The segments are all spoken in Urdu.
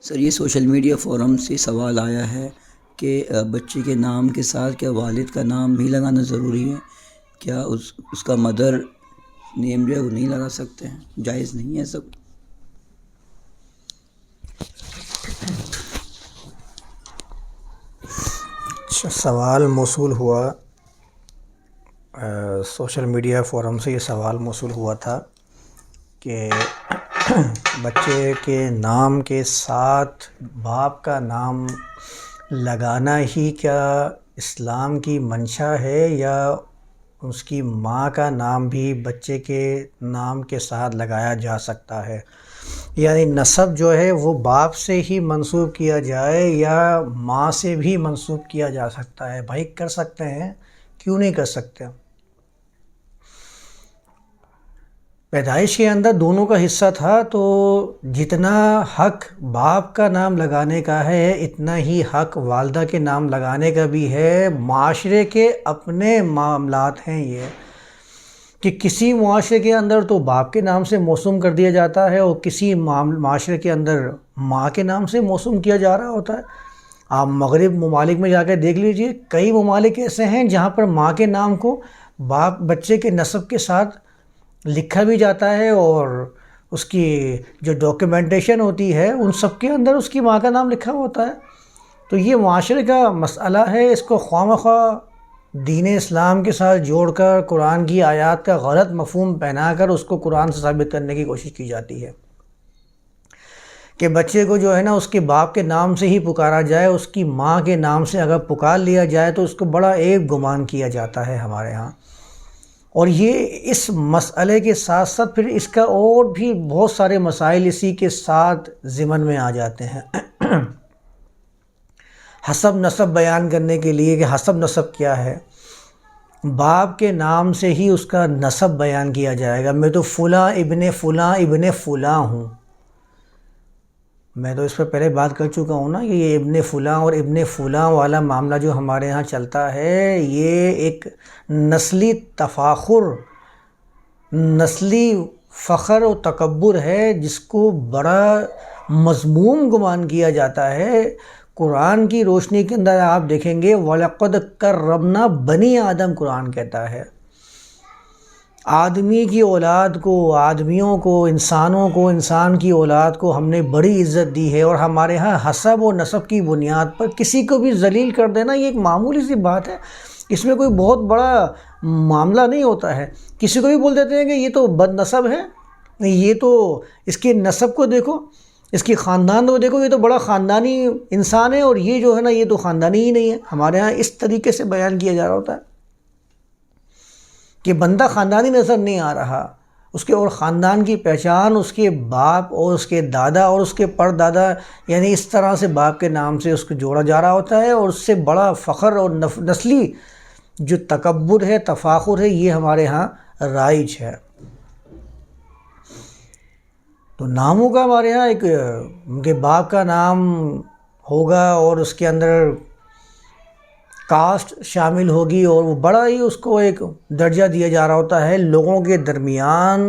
سر یہ سوشل میڈیا فورم سے سوال آیا ہے کہ بچے کے نام کے ساتھ کیا والد کا نام بھی لگانا ضروری ہے؟ کیا اس کا مدر نیم جو ہے وہ نہیں لگا سکتے ہیں؟ جائز نہیں ہے سب؟ سوال موصول ہوا سوشل میڈیا فورم سے یہ سوال موصول ہوا تھا کہ بچے کے نام کے ساتھ باپ کا نام لگانا ہی کیا اسلام کی منشا ہے، یا اس کی ماں کا نام بھی بچے کے نام کے ساتھ لگایا جا سکتا ہے؟ یعنی نسب جو ہے وہ باپ سے ہی منسوب کیا جائے یا ماں سے بھی منسوب کیا جا سکتا ہے؟ بھائی کر سکتے ہیں، کیوں نہیں کر سکتے؟ پیدائش کے اندر دونوں کا حصہ تھا، تو جتنا حق باپ کا نام لگانے کا ہے اتنا ہی حق والدہ کے نام لگانے کا بھی ہے۔ معاشرے کے اپنے معاملات ہیں یہ، کہ کسی معاشرے کے اندر تو باپ کے نام سے موسوم کر دیا جاتا ہے اور کسی معاشرے کے اندر ماں کے نام سے موسوم کیا جا رہا ہوتا ہے۔ آپ مغرب ممالک میں جا کے دیکھ لیجئے، کئی ممالک ایسے ہیں جہاں پر ماں کے نام کو باپ بچے کے نسب کے ساتھ لکھا بھی جاتا ہے، اور اس کی جو ڈاکیومنٹیشن ہوتی ہے ان سب کے اندر اس کی ماں کا نام لکھا ہوتا ہے۔ تو یہ معاشرے کا مسئلہ ہے، اس کو خواہ مخواہ دین اسلام کے ساتھ جوڑ کر قرآن کی آیات کا غلط مفہوم پہنا کر اس کو قرآن سے ثابت کرنے کی کوشش کی جاتی ہے کہ بچے کو جو ہے نا اس کے باپ کے نام سے ہی پکارا جائے، اس کی ماں کے نام سے اگر پکار لیا جائے تو اس کو بڑا عیب گمان کیا جاتا ہے ہمارے ہاں۔ اور یہ اس مسئلے کے ساتھ ساتھ پھر اس کا اور بھی بہت سارے مسائل اسی کے ساتھ ضمن میں آ جاتے ہیں۔ حسب نسب بیان کرنے کے لیے کہ حسب نسب کیا ہے، باپ کے نام سے ہی اس کا نسب بیان کیا جائے گا۔ میں تو فلاں ابن فلاں ہوں۔ میں تو اس پر پہلے بات کر چکا ہوں نا کہ یہ ابن فلاں اور ابن فلاں والا معاملہ جو ہمارے ہاں چلتا ہے، یہ ایک نسلی تفاخر، نسلی فخر و تکبر ہے جس کو بڑا مذموم گمان کیا جاتا ہے۔ قرآن کی روشنی کے اندر آپ دیکھیں گے وَلَقَدْ كَرَّمْنَا بَنِي آدم، قرآن کہتا ہے آدمی کی اولاد کو، آدمیوں کو، انسانوں کو، انسان کی اولاد کو ہم نے بڑی عزت دی ہے، اور ہمارے ہاں حسب و نسب کی بنیاد پر کسی کو بھی ذلیل کر دینا یہ ایک معمولی سی بات ہے، اس میں کوئی بہت بڑا معاملہ نہیں ہوتا ہے۔ کسی کو بھی بول دیتے ہیں کہ یہ تو بد نسب ہے، یہ تو اس کے نسب کو دیکھو، اس کی خاندان کو دیکھو، یہ تو بڑا خاندانی انسان ہے، اور یہ جو ہے نا یہ تو خاندانی ہی نہیں ہے۔ ہمارے ہاں اس طریقے سے بیان کیا جا رہا ہوتا ہے کہ بندہ خاندانی نظر نہیں آ رہا، اس کے اور خاندان کی پہچان اس کے باپ اور اس کے دادا اور اس کے پردادا، یعنی اس طرح سے باپ کے نام سے اس کو جوڑا جا رہا ہوتا ہے، اور اس سے بڑا فخر اور نسلی جو تکبر ہے، تفاخر ہے، یہ ہمارے ہاں رائج ہے۔ تو ناموں کا ہمارے ہاں ایک ان کے باپ کا نام ہوگا اور اس کے اندر کاسٹ شامل ہوگی، اور وہ بڑا ہی اس کو ایک درجہ دیا جا رہا ہوتا ہے لوگوں کے درمیان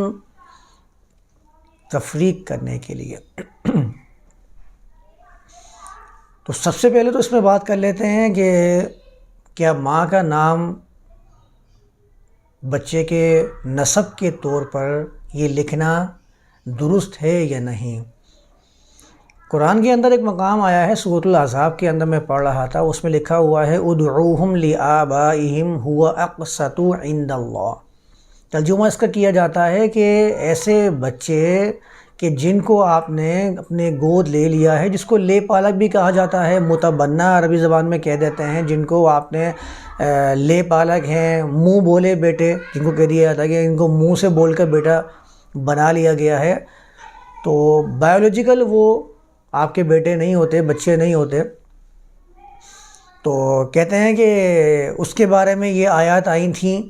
تفریق کرنے کے لیے۔ تو سب سے پہلے تو اس میں بات کر لیتے ہیں کہ کیا ماں کا نام بچے کے نسب کے طور پر یہ لکھنا درست ہے یا نہیں؟ قرآن کے اندر ایک مقام آیا ہے سورۃ الاحزاب کے اندر، میں پڑھ رہا تھا، اس میں لکھا ہوا ہے ادعوہم لآبائہم هو اقسط عند اللہ۔ ترجمہ اس کا کیا جاتا ہے کہ ایسے بچے کہ جن کو آپ نے اپنے گود لے لیا ہے، جس کو لے پالک بھی کہا جاتا ہے، متبنہ عربی زبان میں کہہ دیتے ہیں، جن کو آپ نے لے پالک ہیں، منہ بولے بیٹے جن کو کہہ دیا جاتا ہے کہ ان کو منہ سے بول کر بیٹا بنا لیا گیا ہے، تو بایولوجیکل وہ آپ کے بیٹے نہیں ہوتے، بچے نہیں ہوتے۔ تو کہتے ہیں کہ اس کے بارے میں یہ آیات آئی تھیں،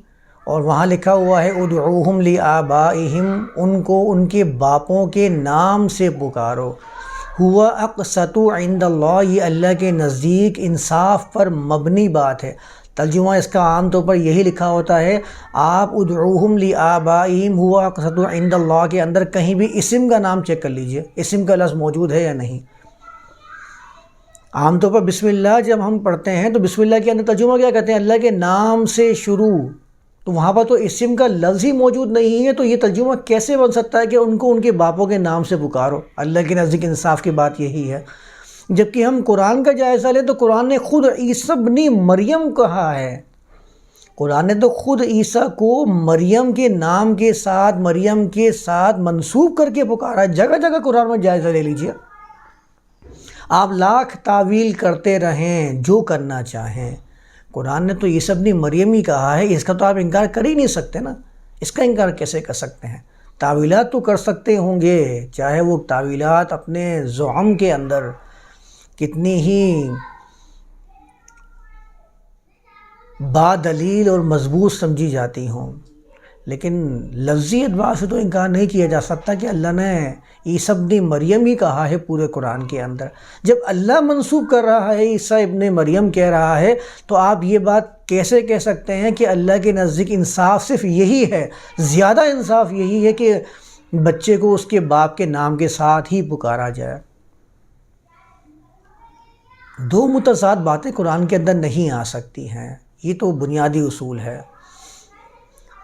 اور وہاں لکھا ہوا ہے ادعوہم لآبائہم، ان کو ان کے باپوں کے نام سے پکارو، ہوا اقسط عند اللہ، یہ اللہ کے نزدیک انصاف پر مبنی بات ہے۔ ترجمہ اس کا عام طور پر یہی لکھا ہوتا ہے، آپ ادعوہم لآبائہم ہوا اقسط عند اللہ کے اندر کہیں بھی اسم کا نام چیک کر لیجئے، اسم کا لفظ موجود ہے یا نہیں۔ عام طور پر بسم اللہ جب ہم پڑھتے ہیں تو بسم اللہ کے اندر ترجمہ کیا کہتے ہیں؟ اللہ کے نام سے شروع. تو وہاں پر تو اسم کا لفظ ہی موجود نہیں ہے، تو یہ ترجمہ کیسے بن سکتا ہے کہ ان کو ان کے باپوں کے نام سے پکارو؟ اللہ کے نزدیک انصاف کی بات یہی ہے. جبکہ ہم قرآن کا جائزہ لیں تو قرآن نے خود عیسیٰ ابن مریم کہا ہے. قرآن نے تو خود عیسیٰ کو مریم کے نام کے ساتھ، مریم کے ساتھ منسوب کر کے پکارا. جگہ جگہ قرآن میں جائزہ لے لیجئے. آپ لاکھ تعویل کرتے رہیں، جو کرنا چاہیں، قرآن نے تو عیسیٰ ابن مریم ہی کہا ہے. اس کا تو آپ انکار کر ہی نہیں سکتے نا. اس کا انکار کیسے کر سکتے ہیں؟ تعویلات تو کر سکتے ہوں گے، چاہے وہ تعویلات اپنے زعم کے اندر کتنی ہی با دلیل اور مضبوط سمجھی جاتی ہوں، لیکن لفظی اعتبار سے تو انکار نہیں کیا جا سکتا کہ اللہ نے عیسیٰ ابن مریم ہی کہا ہے پورے قرآن کے اندر. جب اللہ منسوب کر رہا ہے عیسیٰ ابن مریم کہہ رہا ہے، تو آپ یہ بات کیسے کہہ سکتے ہیں کہ اللہ کے نزدیک انصاف صرف یہی ہے، زیادہ انصاف یہی ہے کہ بچے کو اس کے باپ کے نام کے ساتھ ہی پکارا جائے؟ دو متضاد باتیں قرآن کے اندر نہیں آ سکتی ہیں، یہ تو بنیادی اصول ہے.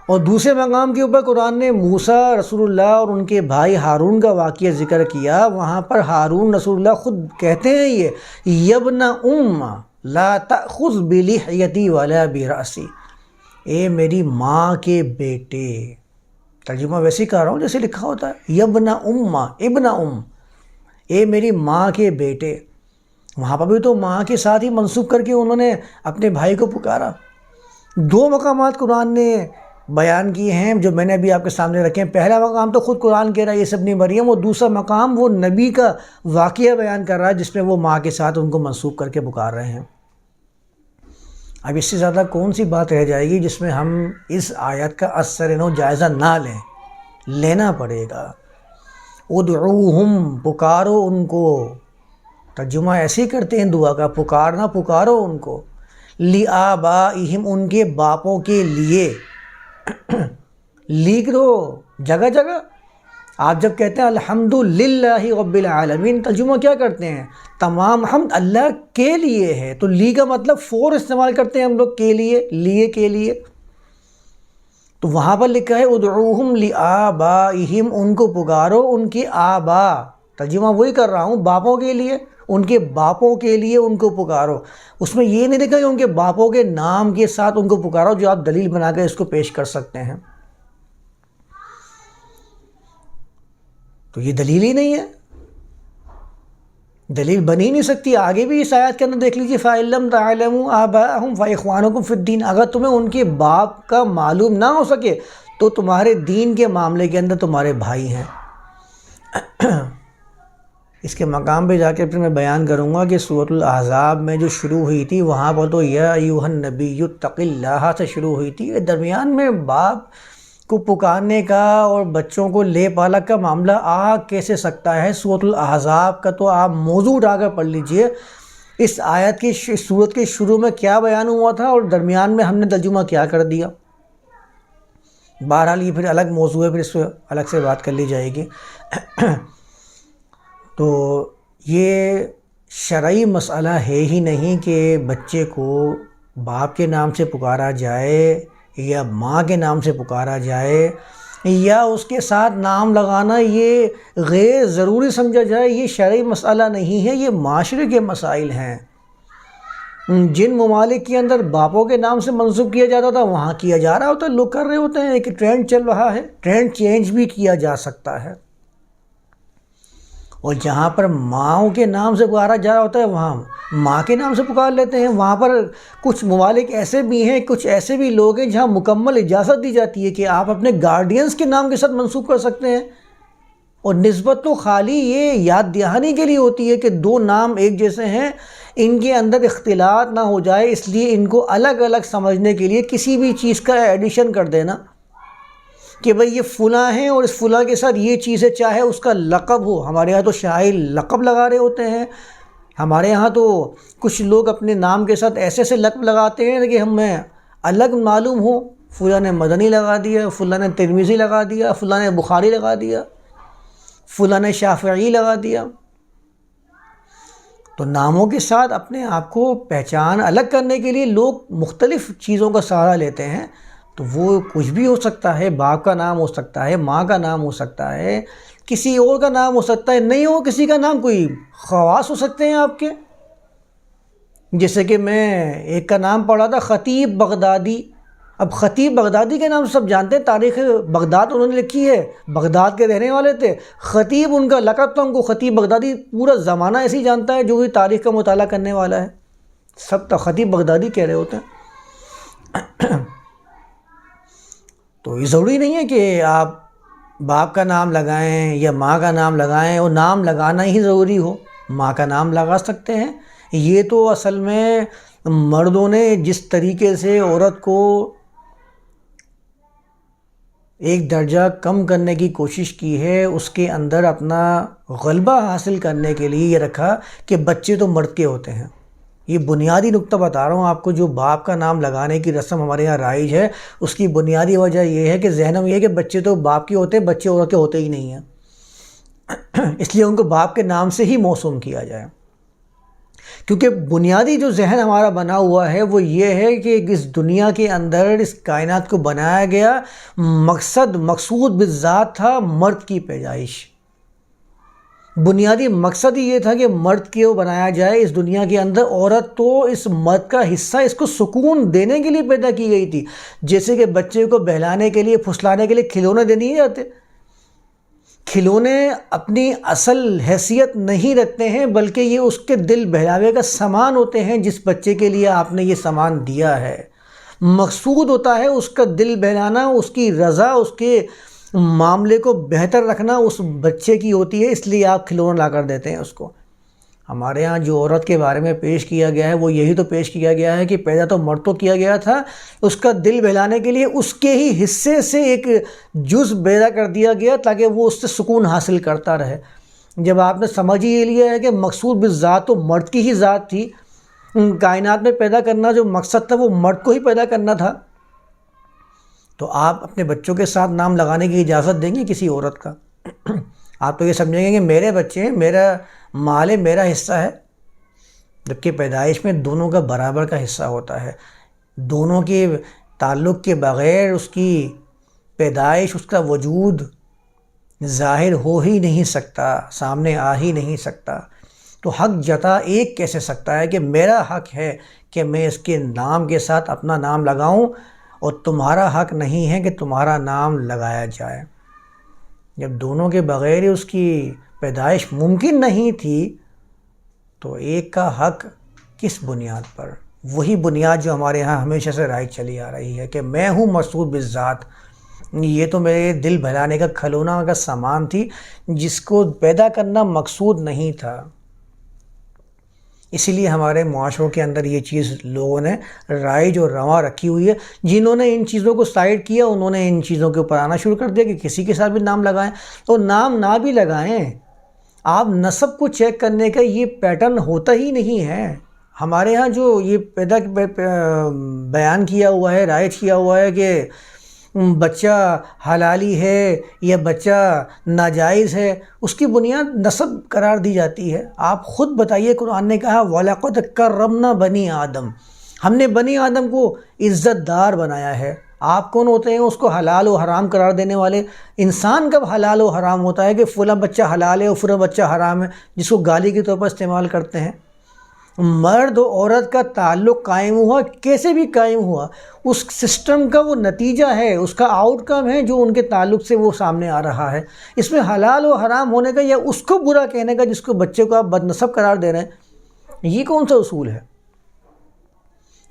اور دوسرے مقام کے اوپر قرآن نے موسیٰ رسول اللہ اور ان کے بھائی ہارون کا واقعہ ذکر کیا. وہاں پر ہارون رسول اللہ خود کہتے ہیں یہ یبن ام لا تأخذ بلحیتی ولا برأسی، اے میری ماں کے بیٹے. ترجمہ ویسے ہی کر رہا ہوں جیسے لکھا ہوتا ہے، یبن ام، ابن ام، اے میری ماں کے بیٹے. وہاں پر بھی تو ماں کے ساتھ ہی منسوب کر کے انہوں نے اپنے بھائی کو پکارا. دو مقامات قرآن نے بیان کیے ہیں جو میں نے ابھی آپ کے سامنے رکھے ہیں. پہلا مقام تو خود قرآن کہہ رہا ہے عیسیٰ ابن مریم، اور دوسرا مقام وہ نبی کا واقعہ بیان کر رہا ہے جس میں وہ ماں کے ساتھ ان کو منسوب کر کے پکار رہے ہیں. اب اس سے زیادہ کون سی بات رہ جائے گی جس میں ہم اس آیت کا اثر نو جائزہ نہ لیں؟ لینا پڑے گا. ادعوہم، پکارو ان کو. ترجمہ ایسے ہی کرتے ہیں دعا کا، پکارنا، پکارو ان کو. لآبائہم، ان کے باپوں کے لیے. لکھ دو جگہ جگہ. آپ جب کہتے ہیں الحمدللہ رب العالمین، ترجمہ کیا کرتے ہیں؟ تمام حمد اللہ کے لیے ہے. تو لی کا مطلب فور استعمال کرتے ہیں ہم لوگ، کے لیے، لیے، کے لیے. تو وہاں پر لکھا ہے ادعوہم لآبائہم، ان کو پکارو ان کے آبا. ترجمہ وہی کر رہا ہوں، باپوں کے لیے، ان کے باپوں کے لیے ان کو پکارو. اس میں یہ نہیں لکھا کہ ان کے باپوں کے نام کے ساتھ ان کو پکارو، جو آپ دلیل بنا کے اس کو پیش کر سکتے ہیں. تو یہ دلیل ہی نہیں ہے، دلیل بن ہی نہیں سکتی. آگے بھی اس آیت کے اندر دیکھ لیجیے، فَإِن لَّمْ تَعْلَمُوا آبَاءَهُمْ فَإِخْوَانُكُمْ فِي الدِّينِ، اگر تمہیں ان کے باپ کا معلوم نہ ہو سکے تو تمہارے دین کے معاملے کے اندر تمہارے بھائی ہیں. اس کے مقام پہ جا کے پھر میں بیان کروں گا کہ سورۃ الاحزاب میں جو شروع ہوئی تھی وہاں پر تو یا ایھا النبی اتق اللہ سے شروع ہوئی تھی. درمیان میں باپ کو پکارنے کا اور بچوں کو لے پالک کا معاملہ آ کیسے سکتا ہے؟ سورۃ الاحزاب کا تو آپ موضوع اٹھا کر پڑھ لیجئے. اس آیت کی سورت کے شروع میں کیا بیان ہوا تھا اور درمیان میں ہم نے ترجمہ کیا کر دیا. بہرحال یہ پھر الگ موضوع ہے، پھر اس پہ الگ سے بات کر لی جائے گی. تو یہ شرعی مسئلہ ہے ہی نہیں کہ بچے کو باپ کے نام سے پکارا جائے یا ماں کے نام سے پکارا جائے یا اس کے ساتھ نام لگانا یہ غیر ضروری سمجھا جائے. یہ شرعی مسئلہ نہیں ہے، یہ معاشرے کے مسائل ہیں. جن ممالک کے اندر باپوں کے نام سے منسوب کیا جاتا تھا وہاں کیا جا رہا ہوتا ہے، لوگ کر رہے ہوتے ہیں. ایک ٹرینڈ چل رہا ہے، ٹرینڈ چینج بھی کیا جا سکتا ہے. اور جہاں پر ماؤں کے نام سے پکارا جا رہا ہوتا ہے وہاں ماں کے نام سے پکار لیتے ہیں. وہاں پر کچھ ممالک ایسے بھی ہیں، کچھ ایسے بھی لوگ ہیں جہاں مکمل اجازت دی جاتی ہے کہ آپ اپنے گارڈینز کے نام کے ساتھ منسوب کر سکتے ہیں. اور نسبت تو خالی یہ یاد دہانی کے لیے ہوتی ہے کہ دو نام ایک جیسے ہیں، ان کے اندر اختلاط نہ ہو جائے، اس لیے ان کو الگ الگ سمجھنے کے لیے کسی بھی چیز کا ایڈیشن کر دینا کہ بھئی یہ فلاں ہیں اور اس فلاں کے ساتھ یہ چیز ہے، چاہے اس کا لقب ہو. ہمارے یہاں تو شاعر لقب لگا رہے ہوتے ہیں. ہمارے یہاں تو کچھ لوگ اپنے نام کے ساتھ ایسے ایسے لقب لگاتے ہیں کہ ہمیں الگ معلوم ہو. فلاں نے مدنی لگا دیا، فلاں نے ترمذی لگا دیا، فلاں نے بخاری لگا دیا، فلاں نے شافعی لگا دیا. تو ناموں کے ساتھ اپنے آپ کو پہچان الگ کرنے کے لیے لوگ مختلف چیزوں کا سہارا لیتے ہیں. تو وہ کچھ بھی ہو سکتا ہے، باپ کا نام ہو سکتا ہے، ماں کا نام ہو سکتا ہے، کسی اور کا نام ہو سکتا ہے، نہیں ہو کسی کا نام، کوئی خواص ہو سکتے ہیں آپ کے. جیسے کہ میں ایک کا نام پڑھا تھا، خطیب بغدادی. اب خطیب بغدادی کے نام سب جانتے ہیں، تاریخ بغداد انہوں نے لکھی ہے، بغداد کے رہنے والے تھے. خطیب ان کا لقب تھا، ان کو خطیب بغدادی پورا زمانہ ایسے ہی جانتا ہے جو بھی تاریخ کا مطالعہ کرنے والا ہے، سب تو خطیب بغدادی کہہ رہے ہوتے ہیں. تو یہ ضروری نہیں ہے کہ آپ باپ کا نام لگائیں یا ماں کا نام لگائیں، اور نام لگانا ہی ضروری ہو. ماں کا نام لگا سکتے ہیں. یہ تو اصل میں مردوں نے جس طریقے سے عورت کو ایک درجہ کم کرنے کی کوشش کی ہے، اس کے اندر اپنا غلبہ حاصل کرنے کے لیے یہ رکھا کہ بچے تو مرد کے ہوتے ہیں. یہ بنیادی نقطہ بتا رہا ہوں آپ کو. جو باپ کا نام لگانے کی رسم ہمارے یہاں رائج ہے، اس کی بنیادی وجہ یہ ہے کہ ذہن میں یہ ہے کہ بچے تو باپ کے ہوتے ہیں، بچے عورت کے ہوتے ہی نہیں ہیں. اس لیے ان کو باپ کے نام سے ہی موسوم کیا جائے. کیونکہ بنیادی جو ذہن ہمارا بنا ہوا ہے وہ یہ ہے کہ اس دنیا کے اندر اس کائنات کو بنایا گیا، مقصود بالذات تھا مرد کی پیدائش. بنیادی مقصد ہی یہ تھا کہ مرد کو بنایا جائے اس دنیا کے اندر. عورت تو اس مرد کا حصہ، اس کو سکون دینے کے لیے پیدا کی گئی تھی. جیسے کہ بچے کو بہلانے کے لیے، پھسلانے کے لیے کھلونے دینے نہیں جاتے. کھلونے اپنی اصل حیثیت نہیں رکھتے ہیں، بلکہ یہ اس کے دل بہلاوے کا سامان ہوتے ہیں. جس بچے کے لیے آپ نے یہ سامان دیا ہے، مقصود ہوتا ہے اس کا دل بہلانا، اس کی رضا، اس کے معاملے کو بہتر رکھنا اس بچے کی ہوتی ہے. اس لیے آپ کھلونا لا کر دیتے ہیں اس کو. ہمارے ہاں جو عورت کے بارے میں پیش کیا گیا ہے وہ یہی تو پیش کیا گیا ہے کہ پیدا تو مرد تو کیا گیا تھا، اس کا دل بہلانے کے لیے اس کے ہی حصے سے ایک جز پیدا کر دیا گیا تاکہ وہ اس سے سکون حاصل کرتا رہے. جب آپ نے سمجھ ہی لیا ہے کہ مقصود بالذات تو مرد کی ہی ذات تھی، کائنات میں پیدا کرنا جو مقصد تھا وہ مرد کو ہی پیدا کرنا تھا، تو آپ اپنے بچوں کے ساتھ نام لگانے کی اجازت دیں گے کسی عورت کا؟ آپ تو یہ سمجھیں گے کہ میرے بچے ہیں، میرا مال ہے، میرا حصہ ہے. جبکہ پیدائش میں دونوں کا برابر کا حصہ ہوتا ہے. دونوں کے تعلق کے بغیر اس کی پیدائش، اس کا وجود ظاہر ہو ہی نہیں سکتا، سامنے آ ہی نہیں سکتا. تو حق جتا ایک کیسے سکتا ہے کہ میرا حق ہے کہ میں اس کے نام کے ساتھ اپنا نام لگاؤں، اور تمہارا حق نہیں ہے کہ تمہارا نام لگایا جائے. جب دونوں کے بغیر اس کی پیدائش ممکن نہیں تھی تو ایک کا حق کس بنیاد پر؟ وہی بنیاد جو ہمارے ہاں ہمیشہ سے رائج چلی آ رہی ہے کہ میں ہوں مقصود بالذات. یہ تو میرے دل بہلانے کا کھلونا کا سامان تھی جس کو پیدا کرنا مقصود نہیں تھا. اسی لیے ہمارے معاشروں کے اندر یہ چیز لوگوں نے رائج اور رواں رکھی ہوئی ہے. جنہوں نے ان چیزوں کو سائڈ کیا انہوں نے ان چیزوں کے اوپر آنا شروع کر دیا کہ کسی کے ساتھ بھی نام لگائیں. تو نام نہ بھی لگائیں، آپ نسب کو چیک کرنے کا یہ پیٹرن ہوتا ہی نہیں ہے. ہمارے ہاں جو یہ بیان کیا ہوا ہے، رائج کیا ہوا ہے کہ بچہ حلالی ہے یا بچہ ناجائز ہے، اس کی بنیاد نسب قرار دی جاتی ہے. آپ خود بتائیے، قرآن نے کہا وَلَقَدْ كَرَّمْنَا بَنِي آدم، ہم نے بنی آدم کو عزت دار بنایا ہے. آپ کون ہوتے ہیں اس کو حلال و حرام قرار دینے والے؟ انسان کب حلال و حرام ہوتا ہے کہ فلاں بچہ حلال ہے اور فلاں بچہ حرام ہے، جس کو گالی کے طور پر استعمال کرتے ہیں؟ مرد و عورت کا تعلق قائم ہوا، کیسے بھی قائم ہوا، اس سسٹم کا وہ نتیجہ ہے، اس کا آؤٹ کم ہے جو ان کے تعلق سے وہ سامنے آ رہا ہے. اس میں حلال و حرام ہونے کا یا اس کو برا کہنے کا جس کو بچے کو آپ بدنسب قرار دے رہے ہیں، یہ کون سا اصول ہے؟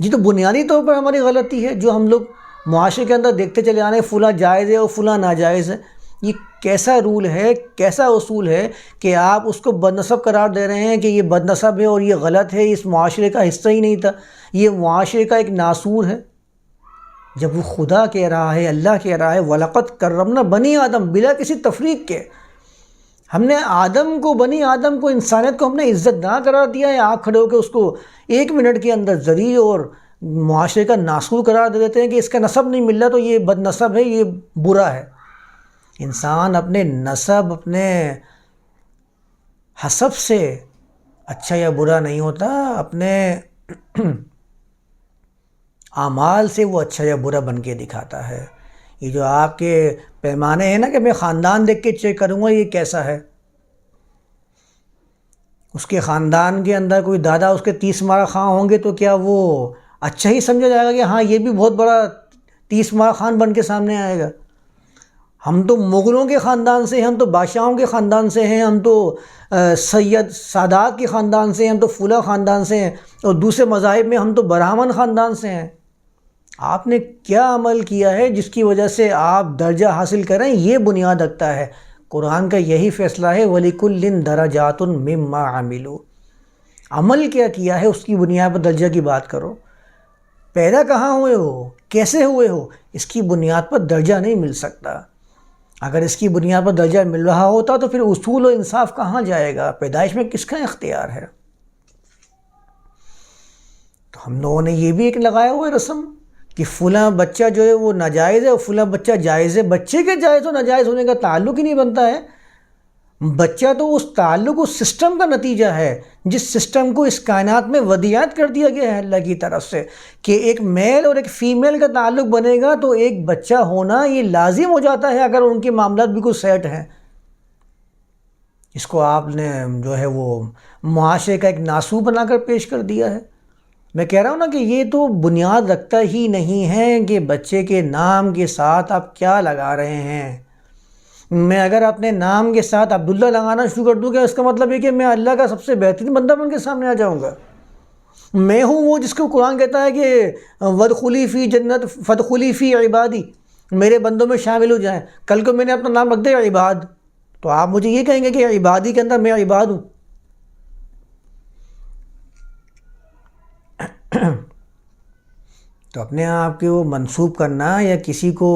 یہ تو بنیادی طور پر ہماری غلطی ہے جو ہم لوگ معاشرے کے اندر دیکھتے چلے آنے، فلاں جائز ہے اور فلاں ناجائز ہے. یہ کیسا رول ہے، کیسا اصول ہے کہ آپ اس کو بدنسب قرار دے رہے ہیں کہ یہ بدنسب ہے اور یہ غلط ہے، اس معاشرے کا حصہ ہی نہیں تھا، یہ معاشرے کا ایک ناسور ہے. جب وہ خدا کہہ رہا ہے، اللہ کہہ رہا ہے وَلَقَدْ كَرَّمْنَا بَنِي آدم، بلا کسی تفریق کے ہم نے آدم کو، بنی آدم کو، انسانیت کو ہم نے عزت دار قرار دیا ہے. آپ کھڑے ہو کے اس کو ایک منٹ کے اندر ذلیل اور معاشرے کا ناسور قرار دے دیتے ہیں کہ اس کا نسب نہیں مل رہا تو یہ بد نسب ہے، یہ برا ہے. انسان اپنے نسب، اپنے حسب سے اچھا یا برا نہیں ہوتا، اپنے اعمال سے وہ اچھا یا برا بن کے دکھاتا ہے۔ یہ جو آپ کے پیمانے ہیں نا کہ میں خاندان دیکھ کے چیک کروں گا یہ کیسا ہے، اس کے خاندان کے اندر کوئی دادا اس کے 30 مارہ خاں ہوں گے تو کیا وہ اچھا ہی سمجھا جائے گا کہ ہاں یہ بھی بہت بڑا 30 مارہ خان بن کے سامنے آئے گا؟ ہم تو مغلوں کے خاندان سے ہیں، ہم تو بادشاہوں کے خاندان سے ہیں، ہم تو سید سادات کے خاندان سے ہیں، ہم تو فلاں خاندان سے ہیں، اور دوسرے مذاہب میں ہم تو برہمن خاندان سے ہیں۔ آپ نے کیا عمل کیا ہے جس کی وجہ سے آپ درجہ حاصل کریں؟ یہ بنیاد رکھتا ہے قرآن کا، یہی فیصلہ ہے وَلِكُلٍّ دَرَجَاتٌ مِّمَّا عَمِلُوا۔ عمل کیا کیا ہے اس کی بنیاد پر درجہ کی بات کرو۔ پیدا کہاں ہوئے ہو، کیسے ہوئے ہو، اس کی بنیاد پر درجہ نہیں مل سکتا۔ اگر اس کی بنیاد پر درجہ مل رہا ہوتا تو پھر اصول و انصاف کہاں جائے گا؟ پیدائش میں کس کا اختیار ہے؟ تو ہم لوگوں نے یہ بھی ایک لگایا ہوا ہے رسم کہ فلاں بچہ جو ہے وہ ناجائز ہے اور فلاں بچہ جائز ہے۔ بچے کے جائز و ناجائز ہونے کا تعلق ہی نہیں بنتا ہے۔ بچہ تو اس تعلق، اس سسٹم کا نتیجہ ہے جس سسٹم کو اس کائنات میں ودیعت کر دیا گیا ہے اللہ کی طرف سے، کہ ایک میل اور ایک فیمیل کا تعلق بنے گا تو ایک بچہ ہونا یہ لازم ہو جاتا ہے اگر ان کے معاملات بالکل سیٹ ہیں۔ اس کو آپ نے جو ہے وہ معاشرے کا ایک ناسور بنا کر پیش کر دیا ہے۔ میں کہہ رہا ہوں نا کہ یہ تو بنیاد رکھتا ہی نہیں ہے کہ بچے کے نام کے ساتھ آپ کیا لگا رہے ہیں۔ میں اگر اپنے نام کے ساتھ عبداللہ لگانا شروع کر دوں گا، اس کا مطلب ہے کہ میں اللہ کا سب سے بہترین بندہ بن کے سامنے آ جاؤں گا۔ میں ہوں وہ جس کو قرآن کہتا ہے کہ وَادْخُلِي فِي جنت فَادْخُلِي فِي عِبَادِي، میرے بندوں میں شامل ہو جائیں۔ کل کو میں نے اپنا نام رکھ دیا عباد، تو آپ مجھے یہ کہیں گے کہ عبادی کے اندر میں عباد ہوں۔ تو اپنے آپ کے وہ منسوب کرنا یا کسی کو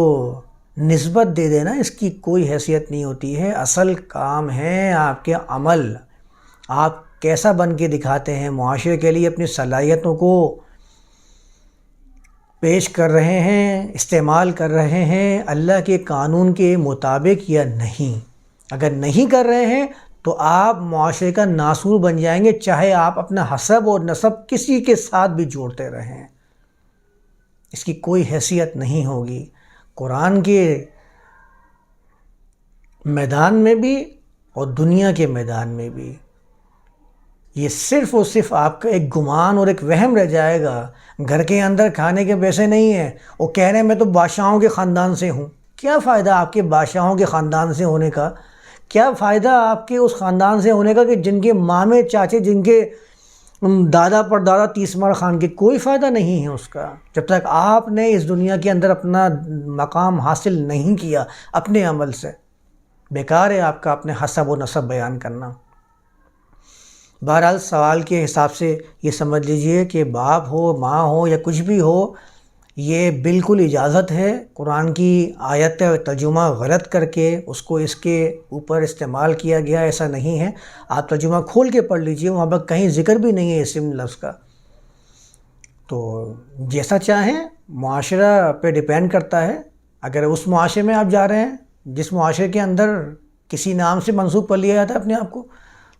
نسبت دے دینا، اس کی کوئی حیثیت نہیں ہوتی ہے۔ اصل کام ہے آپ کے عمل، آپ کیسا بن کے دکھاتے ہیں، معاشرے کے لیے اپنی صلاحیتوں کو پیش کر رہے ہیں، استعمال کر رہے ہیں اللہ کے قانون کے مطابق یا نہیں۔ اگر نہیں کر رہے ہیں تو آپ معاشرے کا ناسور بن جائیں گے، چاہے آپ اپنا حسب اور نسب کسی کے ساتھ بھی جوڑتے رہیں، اس کی کوئی حیثیت نہیں ہوگی۔ قرآن کے میدان میں بھی اور دنیا کے میدان میں بھی یہ صرف اور صرف آپ کا ایک گمان اور ایک وہم رہ جائے گا۔ گھر کے اندر کھانے کے پیسے نہیں ہیں، وہ کہہ رہے ہیں میں تو بادشاہوں کے خاندان سے ہوں۔ کیا فائدہ آپ کے بادشاہوں کے خاندان سے ہونے کا؟ کیا فائدہ آپ کے اس خاندان سے ہونے کا کہ جن کے مامے چاچے، جن کے دادا پر دادا 30 مار خان کے؟ کوئی فائدہ نہیں ہے اس کا، جب تک آپ نے اس دنیا کے اندر اپنا مقام حاصل نہیں کیا اپنے عمل سے۔ بیکار ہے آپ کا اپنے حسب و نسب بیان کرنا۔ بہرحال سوال کے حساب سے یہ سمجھ لیجئے کہ باپ ہو، ماں ہو یا کچھ بھی ہو، یہ بالکل اجازت ہے۔ قرآن کی آیت ترجمہ غلط کر کے اس کو اس کے اوپر استعمال کیا گیا، ایسا نہیں ہے۔ آپ ترجمہ کھول کے پڑھ لیجئے، وہاں پر کہیں ذکر بھی نہیں ہے اسم لفظ کا۔ تو جیسا چاہیں، معاشرہ پہ ڈیپینڈ کرتا ہے۔ اگر اس معاشرے میں آپ جا رہے ہیں جس معاشرے کے اندر کسی نام سے منسوب کر لیا جاتا ہے اپنے آپ کو،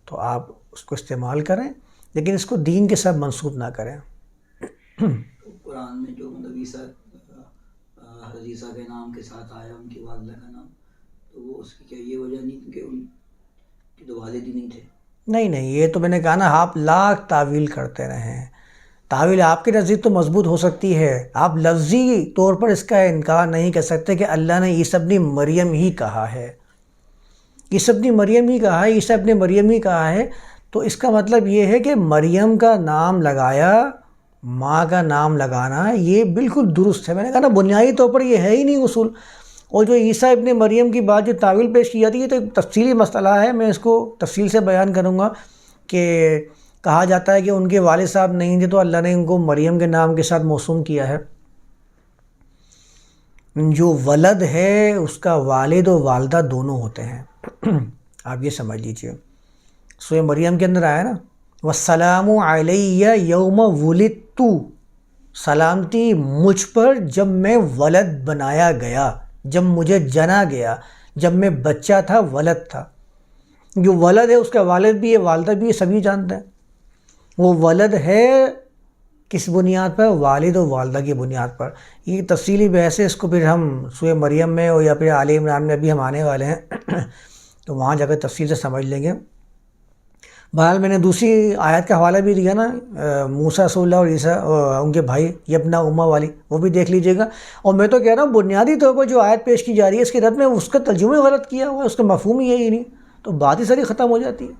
تو آپ اس کو استعمال کریں، لیکن اس کو دین کے ساتھ منسوب نہ کریں۔ قرآن میں جو مطلب حضرت عیسیٰ کے نام کے ساتھ آیا، ان کی والدہ کا نام، تو وہ اس کی کیا یہ وجہ نہیں کیونکہ ان کے تو والد ہی نہیں تھے؟ نہیں، یہ تو میں نے کہا نا، آپ لاکھ تعویل کرتے رہیں، تعویل آپ کے نزدیک تو مضبوط ہو سکتی ہے، آپ لفظی طور پر اس کا انکار نہیں کر سکتے کہ اللہ نے عیسیٰ ابن مریم ہی کہا ہے، عیسیٰ ابن مریم ہی کہا ہے، عیسیٰ ابن مریم ہی کہا ہے، تو اس کا مطلب یہ ہے کہ مریم کا نام لگایا، ماں کا نام لگانا، یہ بالکل درست ہے۔ میں نے کہا نا بنیادی طور پر یہ ہے ہی نہیں اصول۔ اور جو عیسیٰ ابن مریم کی بات جو تعویل پیش کی جاتی ہے، تو ایک تفصیلی مسئلہ ہے، میں اس کو تفصیل سے بیان کروں گا کہ کہا جاتا ہے کہ ان کے والد صاحب نہیں تھے تو اللہ نے ان کو مریم کے نام کے ساتھ موسوم کیا ہے۔ جو ولد ہے اس کا والد و والدہ دونوں ہوتے ہیں، آپ یہ سمجھ لیجئے۔ سورہ مریم کے اندر آیا نا وَالسَّلَامُ عَلَيَّ يَوْمَ وُلِدتُّ، سلامتی مجھ پر جب میں ولد بنایا گیا، جب مجھے جنا گیا، جب میں بچہ تھا، ولد تھا۔ جو ولد ہے اس کا والد بھی ہے، والدہ بھی ہے، سبھی جانتے ہیں۔ وہ ولد ہے کس بنیاد پر؟ والد و والدہ کی بنیاد پر. یہ تفصیلی بحث ہے، اس کو پھر ہم سورہ مریم میں اور یا پھر آل عمران میں ابھی ہم آنے والے ہیں تو وہاں جا کر تفصیل سے سمجھ لیں گے. بہرحال میں نے دوسری آیت کا حوالہ بھی دیا نا، موسیٰ رسول اللہ اور عیسیٰ ان کے بھائی یبنا امہ والی، وہ بھی دیکھ لیجئے گا. اور میں تو کہہ رہا ہوں بنیادی طور پر جو آیت پیش کی جا رہی ہے اس کے رد میں اس کا ترجمہ غلط کیا ہوا ہے، اس کا مفہوم ہی یہی نہیں، تو بات ہی ساری ختم ہو جاتی ہے.